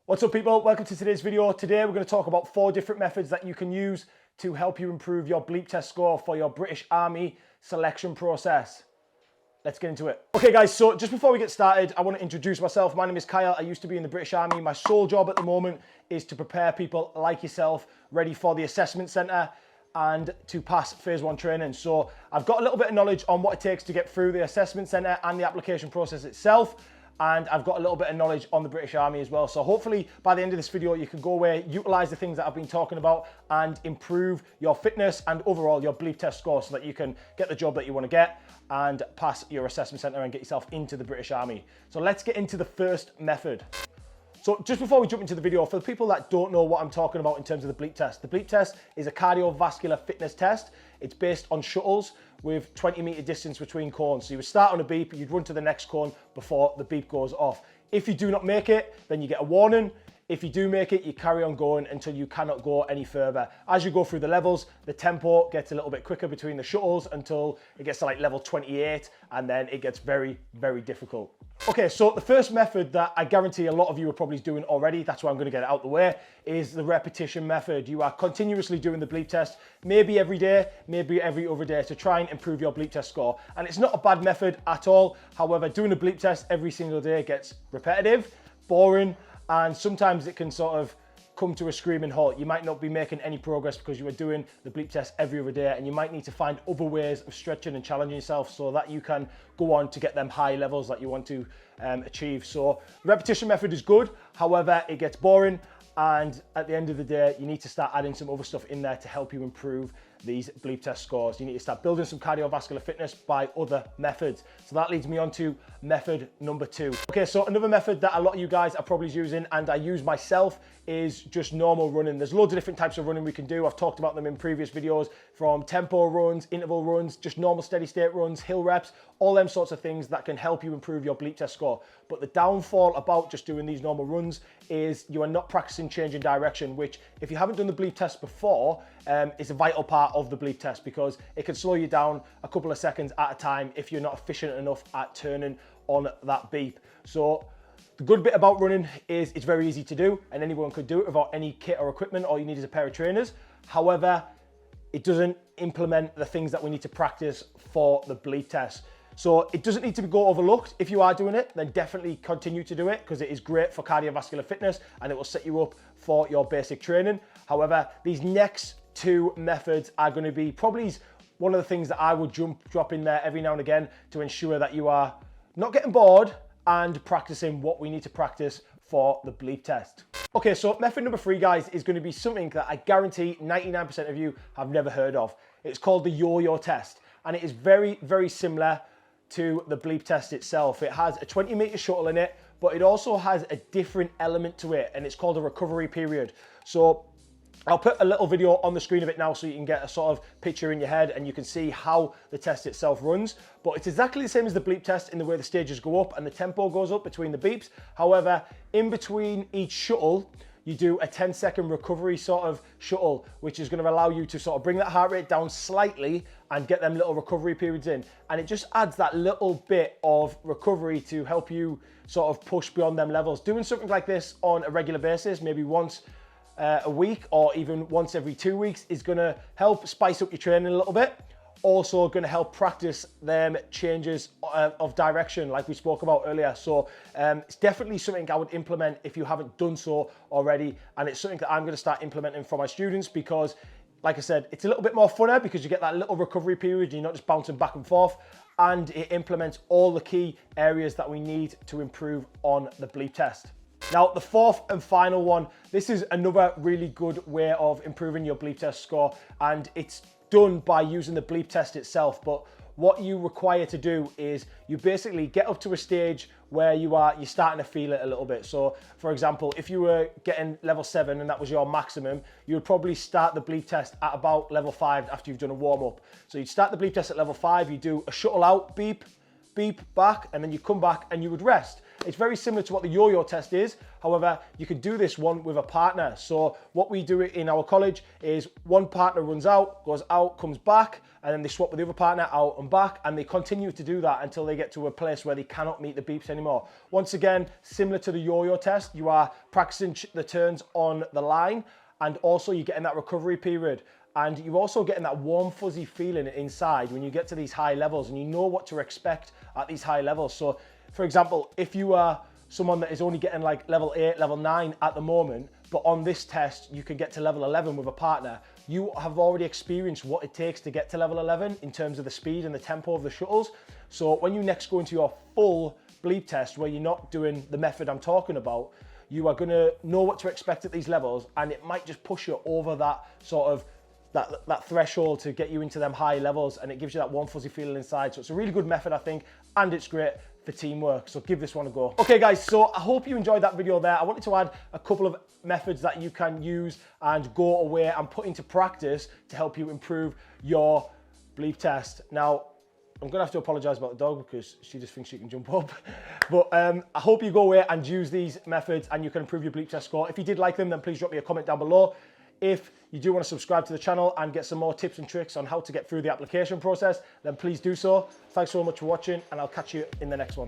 What's up people, welcome to today's video. Today we're going to talk about 4 different methods that you can use to help you improve your Bleep test score for your British Army selection process. Let's get into it. Okay guys, so just before we get started, I want to introduce myself. My name is Kyle, I used to be in the British Army. My sole job at the moment is to prepare people like yourself ready for the assessment centre and to pass phase 1 training. So I've got a little bit of knowledge on what it takes to get through the assessment centre and the application process itself. And I've got a little bit of knowledge on the British Army as well. So hopefully by the end of this video, you can go away, utilize the things that I've been talking about and improve your fitness and overall your Bleep test score so that you can get the job that you want to get and pass your assessment centre and get yourself into the British Army. So let's get into the first method. So just before we jump into the video, for the people that don't know what I'm talking about in terms of the Bleep test is a cardiovascular fitness test. It's based on shuttles with 20-metre distance between cones. So you would start on a beep, you'd run to the next cone before the beep goes off. If you do not make it, then you get a warning. If you do make it, you carry on going until you cannot go any further. As you go through the levels, the tempo gets a little bit quicker between the shuttles until it gets to like level 28, and then it gets very, very difficult. Okay, so the first method that I guarantee a lot of you are probably doing already, that's why I'm going to get it out the way, is the repetition method. You are continuously doing the Bleep test, maybe every day, maybe every other day, to try and improve your Bleep test score. And it's not a bad method at all. However, doing a Bleep test every single day gets repetitive, boring, and sometimes it can sort of come to a screaming halt. You might not be making any progress because you are doing the Bleep test every other day, and you might need to find other ways of stretching and challenging yourself so that you can go on to get them high levels that you want to achieve. So the repetition method is good, however, it gets boring, and at the end of the day, you need to start adding some other stuff in there to help you improve these Bleep test scores. You need to start building some cardiovascular fitness by other methods. So that leads me on to method number 2. Okay, so another method that a lot of you guys are probably using, and I use myself, is just normal running. There's loads of different types of running we can do. I've talked about them in previous videos, from tempo runs, interval runs, just normal steady state runs, hill reps, all them sorts of things that can help you improve your Bleep test score. But the downfall about just doing these normal runs is you are not practicing changing direction, which if you haven't done the Bleep test before, is a vital part of the Bleep test, because it can slow you down a couple of seconds at a time if you're not efficient enough at turning on that beep. So the good bit about running is it's very easy to do, and anyone could do it without any kit or equipment. All you need is a pair of trainers. However, it doesn't implement the things that we need to practice for the Bleep test. So it doesn't need to go overlooked. If you are doing it, then definitely continue to do it, because it is great for cardiovascular fitness and it will set you up for your basic training. However, these next 2 methods are going to be probably one of the things that I would drop in there every now and again to ensure that you are not getting bored and practicing what we need to practice for the Bleep test. Okay, so method number 3, guys, is going to be something that I guarantee 99% of you have never heard of. It's called the yo-yo test, and it is very, very similar to the Bleep test itself. It has a 20-metre shuttle in it, but it also has a different element to it, and it's called a recovery period. So I'll put a little video on the screen of it now so you can get a sort of picture in your head and you can see how the test itself runs. But it's exactly the same as the Bleep test in the way the stages go up and the tempo goes up between the beeps. However, in between each shuttle, you do a 10-second recovery sort of shuttle, which is going to allow you to sort of bring that heart rate down slightly and get them little recovery periods in. And it just adds that little bit of recovery to help you sort of push beyond them levels. Doing something like this on a regular basis, maybe once a week or even once every 2 weeks, is going to help spice up your training a little bit. Also going to help practice them changes of direction like we spoke about earlier. So it's definitely something I would implement if you haven't done so already, and it's something that I'm going to start implementing for my students, because like I said, it's a little bit more funner because you get that little recovery period, you're not just bouncing back and forth, and it implements all the key areas that we need to improve on the Bleep test. Now, the 4th and final one, this is another really good way of improving your Bleep test score, and it's done by using the Bleep test itself. But what you require to do is you basically get up to a stage where you're starting to feel it a little bit. So for example, if you were getting level 7 and that was your maximum, you would probably start the Bleep test at about level 5 after you've done a warm up. So you'd start the Bleep test at level 5, you do a shuttle out, beep, beep, back, and then you come back and you would rest. It's very similar to what the yo-yo test is. However, you could do this one with a partner. So what we do in our college is one partner runs out, goes out, comes back, and then they swap with the other partner out and back, and they continue to do that until they get to a place where they cannot meet the beeps anymore. Once again, similar to the yo-yo test, you are practicing the turns on the line, and also you're getting that recovery period. And you're also getting that warm, fuzzy feeling inside when you get to these high levels, and you know what to expect at these high levels. So, for example, if you are someone that is only getting like level 8, level 9 at the moment, but on this test, you can get to level 11 with a partner, you have already experienced what it takes to get to level 11 in terms of the speed and the tempo of the shuttles. So when you next go into your full bleep test, where you're not doing the method I'm talking about, you are gonna know what to expect at these levels, and it might just push you over that sort of that threshold to get you into them high levels, and it gives you that warm fuzzy feeling inside. So it's a really good method, I think, and it's great for teamwork. So give this one a go. Okay guys, so I hope you enjoyed that video there. I wanted to add a couple of methods that you can use and go away and put into practice to help you improve your bleep test. Now, I'm gonna have to apologize about the dog because she just thinks she can jump up. But I hope you go away and use these methods and you can improve your bleep test score. If you did like them, then please drop me a comment down below. If you do want to subscribe to the channel and get some more tips and tricks on how to get through the application process, then please do so. Thanks so much for watching, and I'll catch you in the next one.